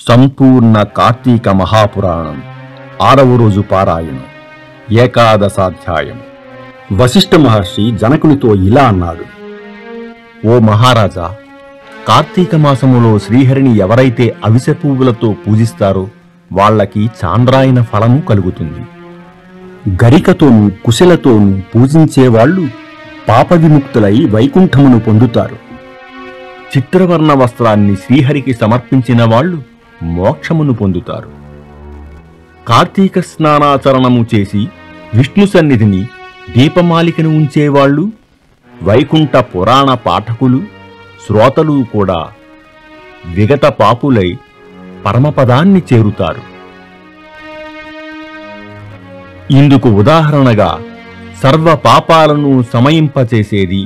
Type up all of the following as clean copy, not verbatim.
సంపూర్ణ కార్తీక మహాపురాణం 6వ రోజు పారాయణం ఏకాదశాధ్యాయం. వశిష్ఠ మహర్షి జనకునితో ఇలా అన్నాడు: ఓ మహారాజా, కార్తీక మాసములో శ్రీహరిని ఎవరైతే అవిసె పువ్వులతో పూజిస్తారో వాళ్లకి చాంద్రాయన ఫలము కలుగుతుంది. గరికతోనూ కుశలతోనూ పూజించేవాళ్లు పాప విముక్తులై వైకుంఠమును పొందుతారు. చిత్రవర్ణ వస్త్రాన్ని శ్రీహరికి సమర్పించిన వాళ్ళు మోక్షమును పొందుతారు. కార్తీక స్నానాచరణము చేసి విష్ణు సన్నిధిని దీపమాలికను ఉంచేవాళ్లు, వైకుంఠ పురాణ పాఠకులు, శ్రోతలు కూడా విగత పాపులై పరమపదాన్ని చేరుతారు. ఇందుకు ఉదాహరణగా సర్వ పాపాలను సమయింపచేసేది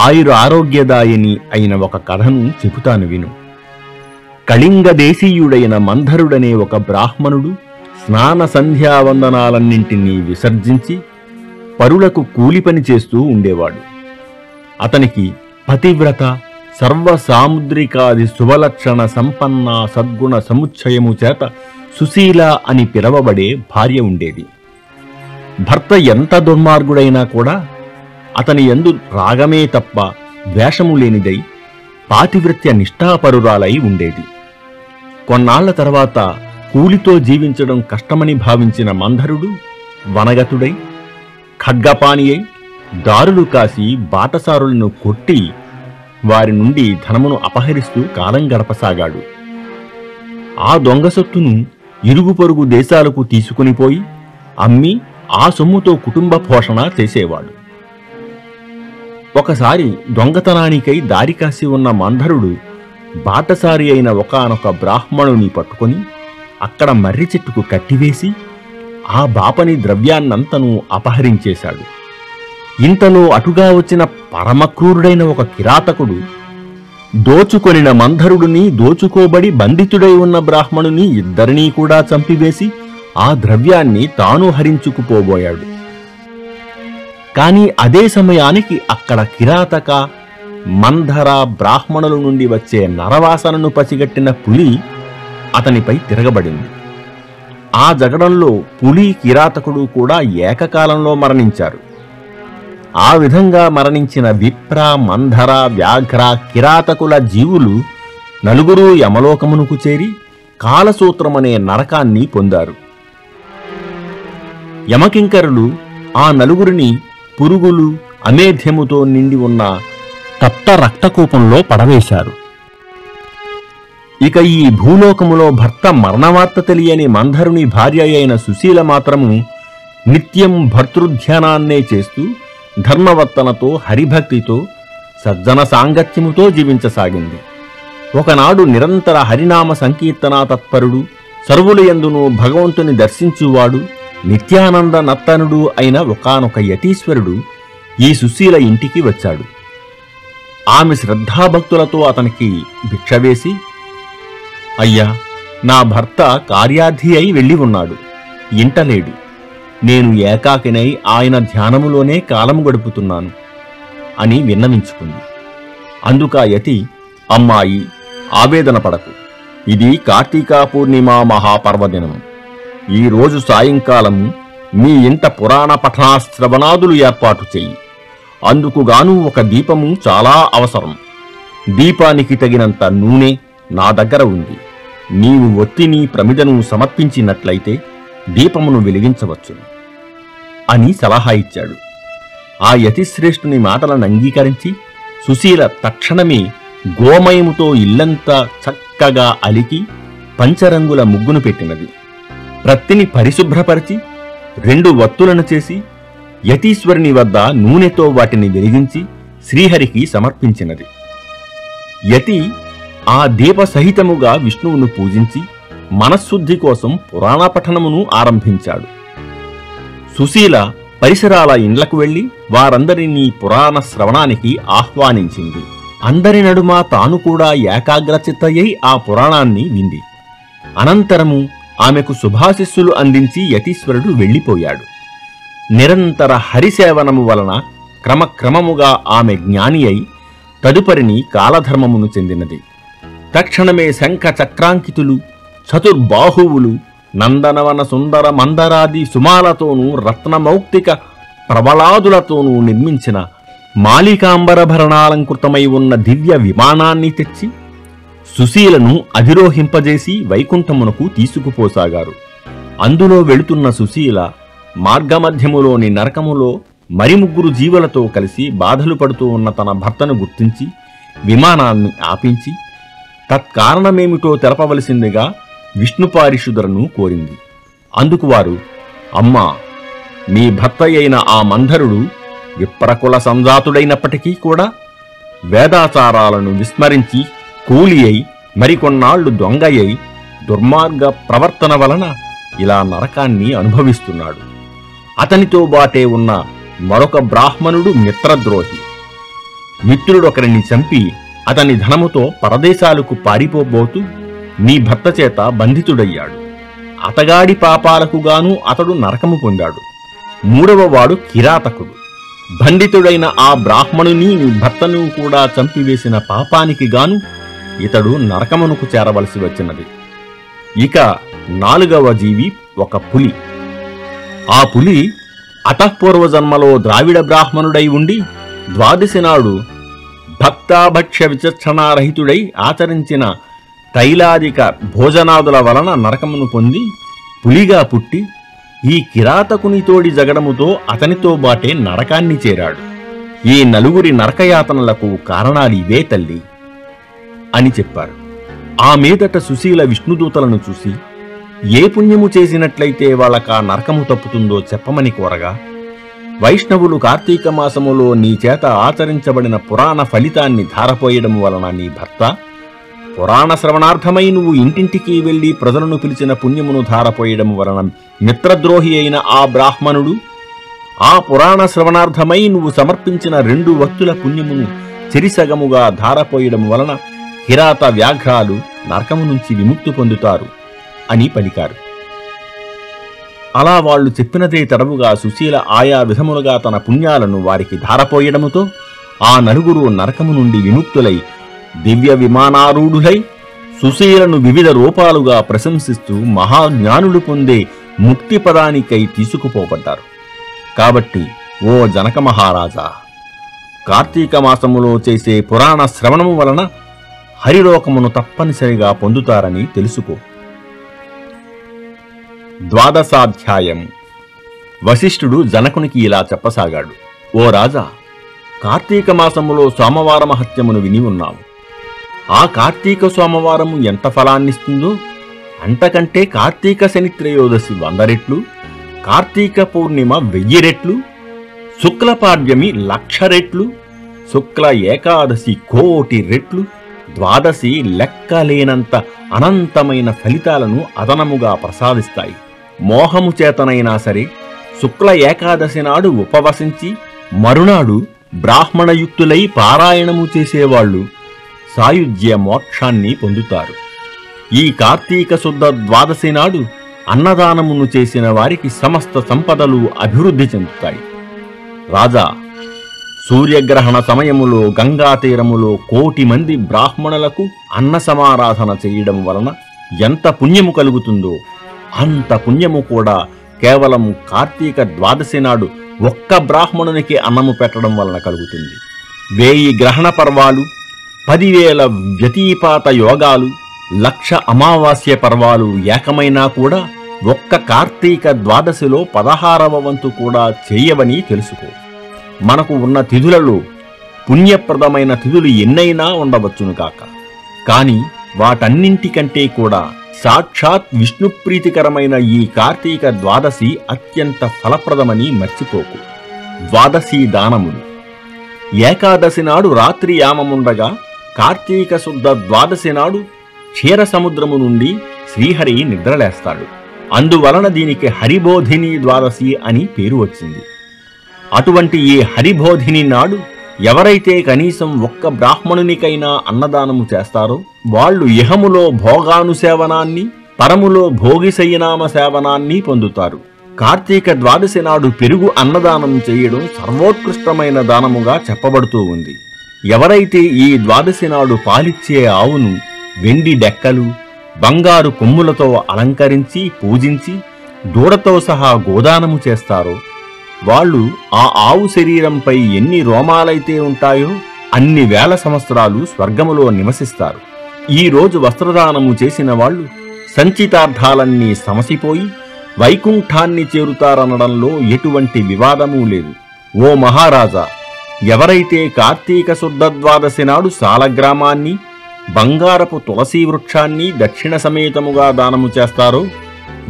ఆయుర ఆరోగ్యదాయిని అయిన ఒక కథను చెబుతాను విను. కళింగ దేశీయుడైన మంధరుడనే ఒక బ్రాహ్మణుడు స్నాన సంధ్యావందనాలన్నింటినీ విసర్జించి పరులకు కూలిపని చేస్తూ ఉండేవాడు. అతనికి పతివ్రత, సర్వసాముద్రికాది శుభలక్షణ సంపన్న సద్గుణ సముచ్చయము చేత సుశీల అని పిలవబడే భార్య ఉండేది. భర్త ఎంత దుర్మార్గుడైనా కూడా అతని యందు రాగమే తప్ప ద్వేషము లేనిదై పాతివ్రత్య నిష్ఠాపరురాలై ఉండేది. కొన్నాళ్ల తర్వాత కూలితో జీవించడం కష్టమని భావించిన మంధరుడు వనగతుడై ఖడ్గపాణి అయి దారులు కాసి బాటసారులను కొట్టి వారి నుండి ధనమును అపహరిస్తూ కాలం గడపసాగాడు. ఆ దొంగ సొత్తును ఇరుగు పొరుగు దేశాలకు తీసుకునిపోయి అమ్మి ఆ సొమ్ముతో కుటుంబ పోషణ చేసేవాడు. ఒకసారి దొంగతనానికై దారి కాసి ఉన్న మంధరుడు బాటసారి అయిన ఒకానొక బ్రాహ్మణుని పట్టుకొని అక్కడ మర్రి చెట్టుకు కట్టివేసి ఆ బాపని ద్రవ్యాన్నంతనూ అపహరించేశాడు. ఇంతలో అటుగా వచ్చిన పరమక్రూరుడైన ఒక కిరాతకుడు దోచుకొనిన మంధరుడిని, దోచుకోబడి బంధితుడై ఉన్న బ్రాహ్మణుని ఇద్దరినీ కూడా చంపివేసి ఆ ద్రవ్యాన్ని తాను హరించుకుపోబోయాడు. కాని అదే సమయానికి అక్కడ కిరాతక, మంధర బ్రాహ్మణుల నుండి వచ్చే నరవాసనను పసిగట్టిన పులి అతనిపై తిరగబడింది. ఆ జగడంలో పులి, కిరాతకుడు కూడా ఏకకాలంలో మరణించారు. ఆ విధంగా మరణించిన విప్ర, మంధర, వ్యాఘ్ర, కిరాతకుల జీవులు నలుగురూ యమలోకమునకు చేరి కాలసూత్రమనే నరకాన్ని పొందారు. యమకింకరులు ఆ నలుగురిని పురుగులు, అమేధ్యముతో నిండి ఉన్న తప్త రక్తకూపంలో పడవేశారు. ఇక ఈ భూలోకములో భర్త మరణవార్త తెలియని మంధరుని భార్య అయిన సుశీల మాత్రము నిత్యం భర్తృధ్యానాన్నే చేస్తూ ధర్మవర్తనతో, హరిభక్తితో, సజ్జన సాంగత్యముతో జీవించసాగింది. ఒకనాడు నిరంతర హరినామ సంకీర్తనా తత్పరుడు, సర్వులయందును భగవంతుని దర్శించువాడు, నిత్యానంద నత్తనుడు అయిన ఒకానొక యతీశ్వరుడు ఈ సుశీల ఇంటికి వచ్చాడు. ఆమె శ్రద్ధాభక్తులతో అతనికి భిక్షవేసి, అయ్యా, నా భర్త కార్యార్థి అయి వెళ్ళి ఉన్నాడు, ఇంటలేడు. నేను ఏకాకినై ఆయన ధ్యానములోనే కాలము గడుపుతున్నాను అని విన్నవించుకుంది. అందుకా యతి, అమ్మాయి, ఆవేదన పడకు, ఇది కార్తీకా పూర్ణిమా మహాపర్వదినం. ఈ రోజు సాయంకాలము మీ ఇంట పురాణ పఠనాశ్రవణాదులు ఏర్పాటు చెయ్యి. అందుకుగాను ఒక దీపము చాలా అవసరం. దీపానికి తగినంత నూనె నా దగ్గర ఉంది. నీవు ఒత్తిని, ప్రమిదను సమర్పించినట్లయితే దీపమును వెలిగించవచ్చును అని సలహా ఇచ్చాడు. ఆ యతిశ్రేష్ఠుని మాటలను అంగీకరించి సుశీల తక్షణమే గోమయముతో ఇల్లంతా చక్కగా అలికి పంచరంగుల ముగ్గును పెట్టినది. ప్రత్తిని పరిశుభ్రపరిచి 2 వత్తులను చేసి యతీశ్వరుని వద్ద నూనెతో వాటిని వెలిగించి శ్రీహరికి సమర్పించినది. యతి ఆ దీప సహితముగా విష్ణువును పూజించి మనశ్శుద్ధి కోసం పురాణ పఠనమును ఆరంభించాడు. సుశీల పరిసరాల ఇండ్లకు వెళ్లి వారందరినీ పురాణ శ్రవణానికి ఆహ్వానించింది. అందరి నడుమ తాను కూడా ఏకాగ్రచిత్తయ్యై ఆ పురాణాన్ని వింది. అనంతరము ఆమెకు శుభాశిస్సులు అందించి యతీశ్వరుడు వెళ్ళిపోయాడు. నిరంతర హరిసేవనము వలన క్రమక్రమముగా ఆమె జ్ఞాని అయి తదుపరిని కాలధర్మమును చెందినది. తక్షణమే శంఖ చక్రాంకితులు చతుర్బాహువులు, నందనవన సుందర మందరాది సుమాలతోనూ రత్నమౌక్తిక ప్రబలాదులతోనూ నిర్మించిన మాలికాంబరభరణాలంకృతమై ఉన్న దివ్య విమానాన్ని తెచ్చి సుశీలను అధిరోహింపజేసి వైకుంఠమునకు తీసుకుపోసాగారు. అందులో వెళుతున్న సుశీల మార్గమధ్యములోని నరకములో మరి 3 జీవులతో కలిసి బాధలు పడుతూ ఉన్న తన భర్తను గుర్తించి విమానాన్ని ఆపించి తత్కారణమేమిటో తెలపవలసిందిగా విష్ణుపారిషుధులను కోరింది. అందుకు వారు, అమ్మా, మీ భర్త అయిన ఆ మంధరుడు విప్రకుల సంజాతుడైనప్పటికీ కూడా వేదాచారాలను విస్మరించి కూలి అయి మరికొన్నాళ్లు దొంగయ్యి దుర్మార్గ ప్రవర్తన వలన ఇలా నరకాన్ని అనుభవిస్తున్నాడు. అతనితో బాటే ఉన్న మరొక బ్రాహ్మణుడు మిత్రద్రోహి. మిత్రుడొకరిని చంపి అతని ధనముతో పరదేశాలకు పారిపోబోతూ నీ భర్త చేత బంధితుడయ్యాడు. అతగాడి పాపాలకు గాను అతడు నరకము పొందాడు. 3వ వాడు కిరాతకుడు. బంధితుడైన ఆ బ్రాహ్మణుని నీ భర్తను కూడా చంపివేసిన పాపానికి గాను ఇతడు నరకమునకు చేరవలసి వచ్చినది. ఇక 4వ జీవి ఒక పులి. ఆ పులి అతఃపూర్వజన్మలో ద్రావిడ బ్రాహ్మణుడై ఉండి ద్వాదశి నాడు భక్తాభక్ష్య విచక్షణారహితుడై ఆచరించిన తైలాదిక భోజనాదుల వలన నరకమును పొంది పులిగా పుట్టి ఈ కిరాతకునితోడి జగడముతో అతనితో బాటే నరకాన్ని చేరాడు. ఈ 4 నరకయాతనలకు కారణాలివే తల్లి అని చెప్పారు. ఆ మీదట సుశీల విష్ణుదూతలను చూసి ఏ పుణ్యము చేసినట్లయితే వాళ్ళకా నరకము తప్పుతుందో చెప్పమని కోరగా, వైష్ణవులు కార్తీక మాసములో నీ చేత ఆచరించబడిన పురాణ ఫలితాన్ని ధారపోయడం వలన నీ భర్త, పురాణ శ్రవణార్థమై నువ్వు ఇంటింటికి వెళ్లి ప్రజలను పిలిచిన పుణ్యమును ధారపోయడం వలన మిత్రద్రోహి అయిన ఆ బ్రాహ్మణుడు, ఆ పురాణ శ్రవణార్థమై నువ్వు సమర్పించిన 2 వత్తుల పుణ్యమును చెరిసగముగా ధారపోయడం వలన కిరాత వ్యాఘ్రాలు నరకము నుంచి విముక్తి పొందుతారు అని పలికారు. అలా వాళ్లు చెప్పినదే తడవుగా సుశీల ఆయా విధములుగా తన పుణ్యాలను వారికి ధారపోయడముతో ఆ 4 నరకము నుండి విముక్తులై దివ్య విమానారూఢులై సుశీలను వివిధ రూపాలుగా ప్రశంసిస్తూ మహాజ్ఞానులు పొందే ముక్తి పదానికై తీసుకుపోబడ్డారు. కాబట్టి ఓ జనక మహారాజా, కార్తీక మాసములో చేసే పురాణ శ్రవణము వలన హరిలోకమును తప్పనిసరిగా పొందుతారని తెలుసుకో. 12వ వశిష్ఠుడు జనకునికి ఇలా చెప్పసాగాడు. ఓ రాజా, కార్తీక మాసములో సోమవార మహత్యమును విని ఉన్నాము. ఆ కార్తీక సోమవారము ఎంత ఫలాన్నిస్తుందో అంతకంటే కార్తీక శని త్రయోదశి 100 రెట్లు, కార్తీక పౌర్ణిమ 1000 రెట్లు, శుక్లపాడ్యమి 1,00,000 రెట్లు, శుక్ల ఏకాదశి 1,00,00,000 రెట్లు, ద్వాదశి లెక్కలేనంత అనంతమైన ఫలితాలను అదనముగా ప్రసాదిస్తాయి. మోహము చేతనైనా సరే శుక్ల ఏకాదశి నాడు ఉపవసించి మరునాడు బ్రాహ్మణయుక్తులై పారాయణము చేసేవాళ్లు సాయుజ్య మోక్షాన్ని పొందుతారు. ఈ కార్తీక శుద్ధ ద్వాదశి నాడు అన్నదానమును చేసిన వారికి సమస్త సంపదలు అభివృద్ధి చెందుతాయి. రాజా, సూర్యగ్రహణ సమయములో గంగా తీరములో 1,00,00,000 మంది బ్రాహ్మణులకు అన్న సమారాధన చేయడం వలన ఎంత పుణ్యము కలుగుతుందో అంత పుణ్యము కూడా కేవలం కార్తీక ద్వాదశి నాడు ఒక్క బ్రాహ్మణునికి అన్నము పెట్టడం వలన కలుగుతుంది. 1000 గ్రహణ పర్వాలు, 10,000 వ్యతిపాత యోగాలు, 1,00,000 అమావాస్య పర్వాలు ఏకమైనా కూడా ఒక్క కార్తీక ద్వాదశిలో 16వ వంతు కూడా చేయవని తెలుసుకో. మనకు ఉన్న తిథులలో పుణ్యప్రదమైన తిథులు ఎన్నైనా ఉండవచ్చును కాక, కాని వాటన్నింటికంటే కూడా సాక్షాత్ విష్ణుప్రీతికరమైన ఈ కార్తీక ద్వాదశి అత్యంత ఫలప్రదమని మర్చిపోకు. ద్వాదశి దానములు. ఏకాదశి నాడు రాత్రి యామముండగా కార్తీక శుద్ధ ద్వాదశి నాడు క్షీర సముద్రము నుండి శ్రీహరి నిద్రలేస్తాడు. అందువలన దీనికి హరిబోధిని ద్వాదశి అని పేరు వచ్చింది. అటువంటి ఈ హరిబోధిని నాడు ఎవరైతే కనీసం ఒక్క బ్రాహ్మణునికైనా అన్నదానము చేస్తారో వాళ్ళు ఇహములో భోగానుసేవనాన్ని, పరములో భోగిశయనామ సేవనాన్ని పొందుతారు. కార్తీక ద్వాదశి నాడు పెరుగు అన్నదానం చేయడం సర్వోత్కృష్టమైన దానముగా చెప్పబడుతూ ఉంది. ఎవరైతే ఈ ద్వాదశి నాడు పాలిచ్చే ఆవును వెండి డెక్కలు, బంగారు కొమ్ములతో అలంకరించి పూజించి దూడతో సహా గోదానము చేస్తారో వాళ్ళు ఆ ఆవు శరీరంపై ఎన్ని రోమాలైతే ఉంటాయో అన్ని వేల సంవత్సరాలు స్వర్గములో నివసిస్తారు. ఈ రోజు వస్త్రదానము చేసిన వాళ్ళు సంచితార్థాలన్నీ సమసిపోయి వైకుంఠాన్ని చేరుతారనడంలో ఎటువంటి వివాదమూ లేదు. ఓ మహారాజా, ఎవరైతే కార్తీక శుద్ధ ద్వాదశి నాడు సాలగ్రామాన్ని, బంగారపు తులసీ వృక్షాన్ని దక్షిణ సమేతముగా దానము చేస్తారో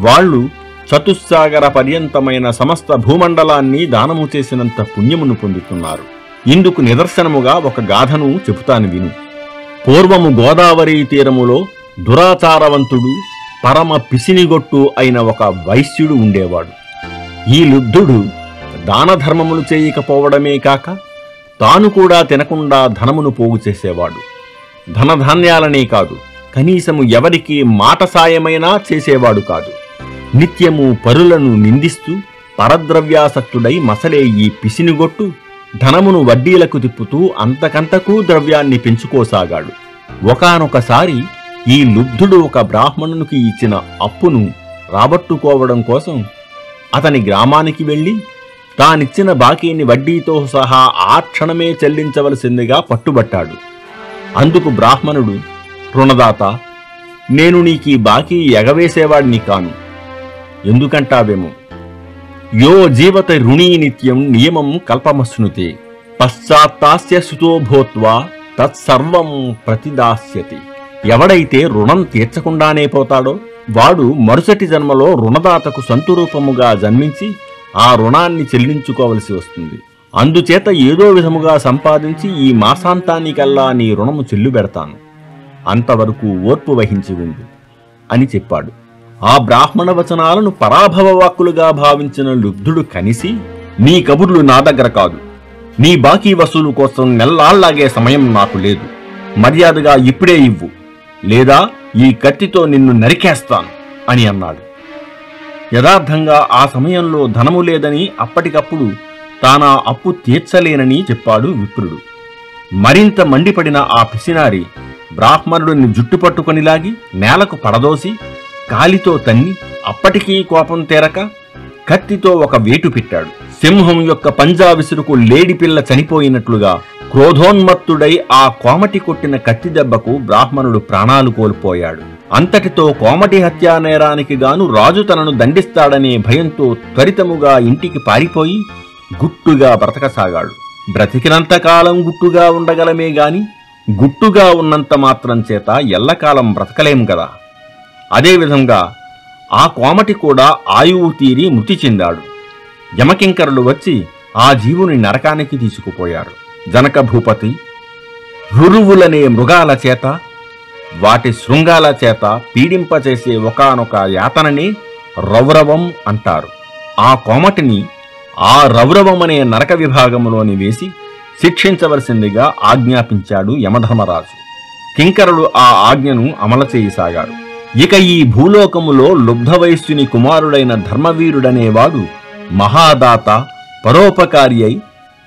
వాళ్ళు చతుస్సాగర పర్యంతమైన సమస్త భూమండలాన్ని దానము చేసినంత పుణ్యమును పొందుతున్నారు. ఇందుకు నిదర్శనముగా ఒక గాథను చెబుతాను విను. పూర్వము గోదావరి తీరములో దురాచారవంతుడు, పరమ పిసినిగొట్టు అయిన ఒక వైశ్యుడు ఉండేవాడు. ఈ లుబ్ధుడు దానధర్మములు చేయకపోవడమే కాక తాను కూడా తినకుండా ధనమును పోగు చేసేవాడు. ధనధాన్యాలనే కాదు, కనీసము ఎవరికి మాట సాయమైనా చేసేవాడు కాదు. నిత్యము పరులను నిందిస్తూ పరద్రవ్యాసక్తుడై మసలే ఈ పిసినిగొట్టు ధనమును వడ్డీలకు తిప్పుతూ అంతకంతకూ ద్రవ్యాన్ని పెంచుకోసాగాడు. ఒకానొకసారి ఈ లుబ్ధుడు ఒక బ్రాహ్మణునికి ఇచ్చిన అప్పును రాబట్టుకోవడం కోసం అతని గ్రామానికి వెళ్లి తానిచ్చిన బాకీని వడ్డీతో సహా ఆ క్షణమే చెల్లించవలసిందిగా పట్టుబట్టాడు. అందుకు బ్రాహ్మణుడు, రుణదాత, నేను నీకీ బాకీ ఎగవేసేవాడిని కాను. ఎందుకంటావేమో, యో జీవత రుణీ నిత్యం నియమం కల్పమశ్నుతే పశ్చాత్తాస్య సుతో భూత్వా తత్సర్వం ప్రతిదాస్యతి. ఎవడైతే రుణం తీర్చకుండానే పోతాడో వాడు మరుసటి జన్మలో రుణదాతకు సంతురూపముగా జన్మించి ఆ రుణాన్ని చెల్లించుకోవలసి వస్తుంది. అందుచేత ఏదో విధముగా సంపాదించి ఈ మాసాంతానికల్లా నీ రుణము చెల్లుబెడతాను, అంతవరకు ఓర్పు వహించి ఉండు అని చెప్పాడు. ఆ బ్రాహ్మణ వచనాలను పరాభవ వాక్కులుగా భావించిన లుబ్ధుడు కనిసి, నీ కబుర్లు నా దగ్గర కాదు, నీ బాకీ వసూలు కోసం నెల్లాళ్లాగే సమయం నాకు లేదు, మర్యాదగా ఇప్పుడే ఇవ్వు, లేదా ఈ కత్తితో నిన్ను నరికేస్తాను అని అన్నాడు. యథార్థంగా ఆ సమయంలో ధనము లేదని, అప్పటికప్పుడు తానా అప్పు తీర్చలేనని చెప్పాడు విప్రుడు. మరింత మండిపడిన ఆ పిసినారి బ్రాహ్మణుడిని జుట్టుపట్టుకొని లాగి నేలకు పడదోసి కాలితో తన్ని అప్పటికీ కోపం తీరక కత్తితో ఒక వేటు పెట్టాడు. సింహం యొక్క పంజా విసురుకు లేడిపిల్ల చనిపోయినట్లుగా క్రోధోన్మత్తుడై ఆ కోమటి కొట్టిన కత్తి దెబ్బకు బ్రాహ్మణుడు ప్రాణాలు కోల్పోయాడు. అంతటితో కోమటి హత్యా నేరానికి గాను రాజు తనను దండిస్తాడనే భయంతో త్వరితముగా ఇంటికి పారిపోయి గుట్టుగా బ్రతకసాగాడు. బ్రతికినంతకాలం గుట్టుగా ఉండగలమే గాని గుట్టుగా ఉన్నంత మాత్రం చేత ఎల్లకాలం బ్రతకలేం గదా. అదేవిధంగా ఆ కోమటి కూడా ఆయువు తీరి మృతి చెందాడు. యమకింకరులు వచ్చి ఆ జీవుని నరకానికి తీసుకుపోయారు. జనక భూపతి, రురువులనే మృగాల చేత, వాటి శృంగాల చేత పీడింపచేసే ఒకానొక యాతనని రౌరవం అంటారు. ఆ కోమటిని ఆ రౌరవమనే నరక విభాగములోని వేసి శిక్షించవలసిందిగా ఆజ్ఞాపించాడు యమధర్మరాజు. కింకరులు ఆ ఆజ్ఞను అమలు చేయసాగారు. ఇక ఈ భూలోకములో లుబ్ధవైశ్యుని కుమారుడైన ధర్మవీరుడనేవాడు మహాదాత, పరోపకారి అయి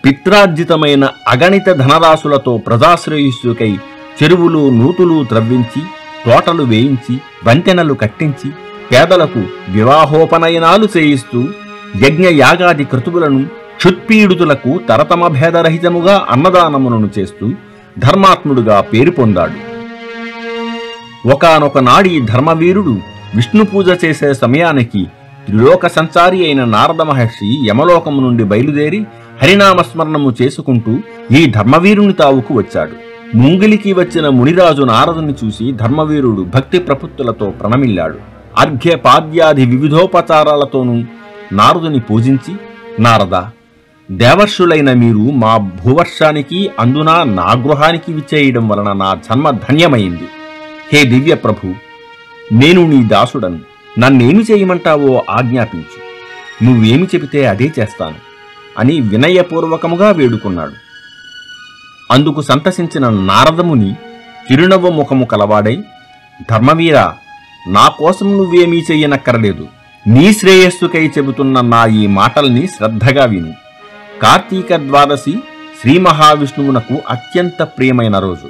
పిత్రార్జితమైన అగణిత ధనరాశులతో ప్రజాశ్రేయస్సుకై చెరువులు నూతులు త్రవ్వించి, తోటలు వేయించి, వంతెనలు కట్టించి, పేదలకు వివాహోపనయనాలు చేయిస్తూ యజ్ఞయాగాది క్రతువులను క్షుత్పీడితులకు తరతమ భేదరహితముగా అన్నదానములను చేస్తూ ధర్మాత్ముడుగా పేరు పొందాడు. ఒకానొక నాడి ధర్మవీరుడు విష్ణు పూజ చేసే సమయానికి త్రిలోక సంచారి అయిన నారద మహర్షి యమలోకము నుండి బయలుదేరి హరినామస్మరణము చేసుకుంటూ ఈ ధర్మవీరుని తావుకు వచ్చాడు. ముంగిలికి వచ్చిన మునిరాజు నారదుని చూసి ధర్మవీరుడు భక్తి ప్రపత్తులతో ప్రణమిల్లాడు. అర్ఘ్య పాద్యాది వివిధోపచారాలతోనూ నారదుని పూజించి, నారద, దేవర్షులైన మీరు మా భూవర్షానికి, అందున నా గృహానికి విచ్చేయడం వలన నా జన్మ ధన్యమైంది. హే దివ్య ప్రభు, నేను నీ దాసుడను, నన్నేమి చేయమంటావో ఆజ్ఞాపించు, నువ్వేమి చెబితే అదే చేస్తాను అని వినయపూర్వకముగా వేడుకున్నాడు. అందుకు సంతసించిన నారదముని చిరునవ్వు ముఖము కలవాడై, ధర్మవీరా, నా కోసం నువ్వేమీ చెయ్యనక్కరలేదు. నీ శ్రేయస్సుకై చెబుతున్న నా ఈ మాటల్ని శ్రద్ధగా విను. కార్తీక ద్వాదశి శ్రీ మహావిష్ణువునకు అత్యంత ప్రియమైన రోజు.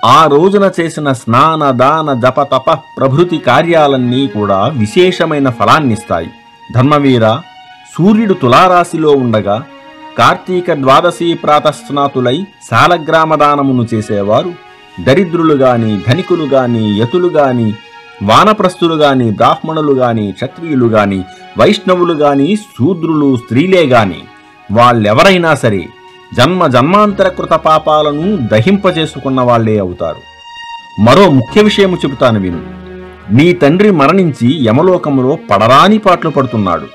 ఆ రోజున చేసిన స్నాన దాన జప తప ప్రభృతి కార్యాలన్నీ కూడా విశేషమైన ఫలాన్నిస్తాయి. ధర్మవీర, సూర్యుడు తులారాశిలో ఉండగా కార్తీక ద్వాదశి ప్రాతస్నాతులై సాలగ్రామదానమును చేసేవారు దరిద్రులు గాని, ధనికులు గాని, యతులు గాని, వానప్రస్థులు గాని, బ్రాహ్మణులు గాని, క్షత్రియులు గాని, వైష్ణవులు గాని, శూద్రులు, స్త్రీలే గాని వాళ్ళెవరైనా సరే జన్మ జన్మాంతర కృత పాపాలను దహింపజేసుకున్న వాళ్లే అవుతారు. మరో ముఖ్య విషయము చెబుతాను విను. నీ తండ్రి మరణించి యమలోకములో పడరాని పాట్లు పడుతున్నాడు.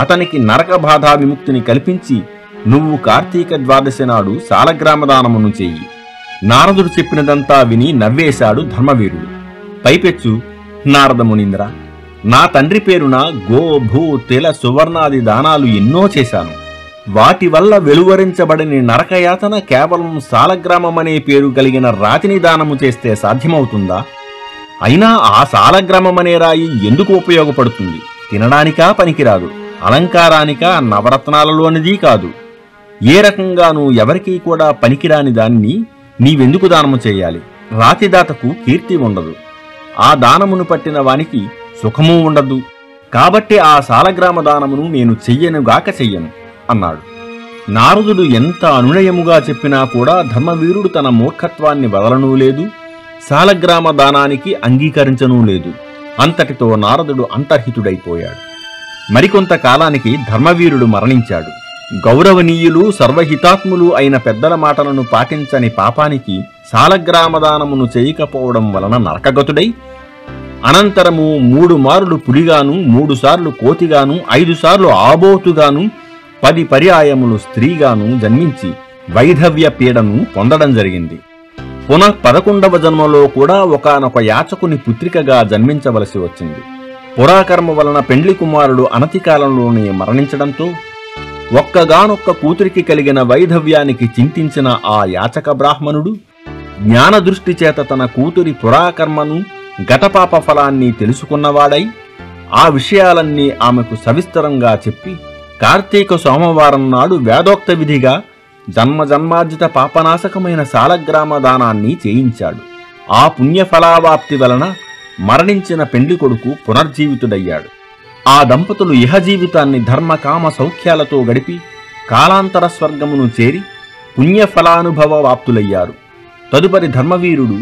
అతనికి నరక బాధా విముక్తిని కల్పించి నువ్వు కార్తీక ద్వాదశి నాడు సాలగ్రామదానమును చెయ్యి. నారదుడు చెప్పినదంతా విని నవ్వేశాడు ధర్మవీరుడు. పైపెచ్చు, నారద మునీంద్ర, నా తండ్రి పేరున గో, భూ, తిల, సువర్ణాది దానాలు ఎన్నో చేశాను. వాటి వల్ల వెలువరించబడని నరకయాతన కేవలం సాలగ్రామమనే పేరు కలిగిన రాతిని దానము చేస్తే సాధ్యమవుతుందా? అయినా ఆ సాలగ్రామమనే రాయి ఎందుకు ఉపయోగపడుతుంది? తినడానికా పనికిరాదు, అలంకారానికా, నవరత్నాలలోనిది కాదు. ఏ రకంగానూ ఎవరికీ కూడా పనికిరాని దాన్ని నీవెందుకు దానము చేయాలి? రాతిదాతకు కీర్తి ఉండదు, ఆ దానమును పట్టిన వానికి సుఖమూ ఉండదు. కాబట్టి ఆ సాలగ్రామ దానమును నేను చెయ్యనుగాక చెయ్యను అన్నాడు. నారదుడు ఎంత అనునయముగా చెప్పినా కూడా ధర్మవీరుడు తన మూర్ఖత్వాన్ని వదలనూ లేదు, సాలగ్రామ దానానికి అంగీకరించనూ లేదు. అంతటితో నారదుడు అంతర్హితుడైపోయాడు. మరికొంత కాలానికి ధర్మవీరుడు మరణించాడు. గౌరవనీయులు, సర్వహితాత్ములు అయిన పెద్దల మాటలను పాటించని పాపానికి సాలగ్రామదానమును చేయకపోవడం వలన నరకగతుడై అనంతరము 3 మారులు పులిగాను, 3 సార్లు కోతిగాను, 5 సార్లు ఆబోతుగాను, 10 పర్యాయములు స్త్రీగాను జన్మించి వైధవ్య పీడను పొందడం జరిగింది. పునః 11వ జన్మలో కూడా ఒకానొక యాచకుని పుత్రికగా జన్మించవలసి వచ్చింది. పురాకర్మ వలన పెండ్లి కుమారుడు అనతి కాలంలోనే మరణించడంతో ఒక్కగానొక్క కూతురికి కలిగిన వైధవ్యానికి చింతించిన ఆ యాచక బ్రాహ్మణుడు జ్ఞానదృష్టి చేత తన కూతురి పురాకర్మను, గతపాప ఫలాన్ని తెలుసుకున్నవాడై ఆ విషయాలన్నీ ఆమెకు సవిస్తరంగా చెప్పి కార్తీక సోమవారం నాడు వేదోక్త విధిగా జన్మజన్మార్జిత పాపనాశకమైన సాలగ్రామ దానాన్ని చేయించాడు. ఆ పుణ్యఫలావాప్తి వలన మరణించిన పెండ్లి కొడుకు పునర్జీవితుడయ్యాడు. ఆ దంపతులు ఇహజీవితాన్ని ధర్మకామ సౌఖ్యాలతో గడిపి కాలాంతర స్వర్గమును చేరి పుణ్యఫలానుభవ వాప్తులయ్యారు. తదుపరి ధర్మవీరుడు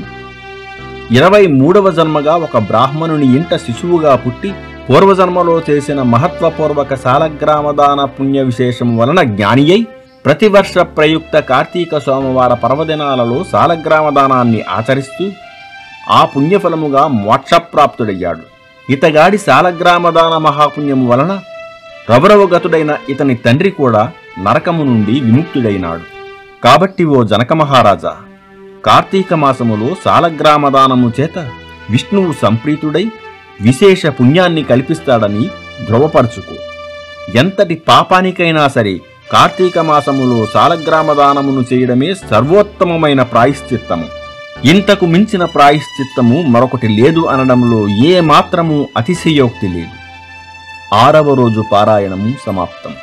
23వ జన్మగా ఒక బ్రాహ్మణుని ఇంట శిశువుగా పుట్టి పూర్వజన్మలో చేసిన మహత్వపూర్వక సాలగ్రామదాన పుణ్య విశేషం వలన జ్ఞానియై ప్రతివర్ష ప్రయుక్త కార్తీక సోమవార పర్వదినాలలో సాలగ్రామదానాన్ని ఆచరిస్తూ ఆ పుణ్యఫలముగా మోక్షప్రాప్తుడయ్యాడు. ఇతగాడి సాలగ్రామదాన మహాపుణ్యము వలన రవరవగతుడైన ఇతని తండ్రి కూడా నరకము నుండి విముక్తుడైనాడు. కాబట్టి ఓ జనక మహారాజా, కార్తీక మాసములో సాలగ్రామదానము చేత విష్ణువు సంప్రీతుడై విశేష పుణ్యాన్ని కల్పిస్తాడని ధృవపరచుకో. ఎంతటి పాపానికైనా సరే కార్తీక మాసములో సాలగ్రామదానమును చేయడమే సర్వోత్తమమైన ప్రాయశ్చిత్తము. ఇంతకు మించిన ప్రాయశ్చిత్తము మరొకటి లేదు అనడంలో ఏ మాత్రమూ అతిశయోక్తి లేదు. 6వ రోజు పారాయణము సమాప్తం.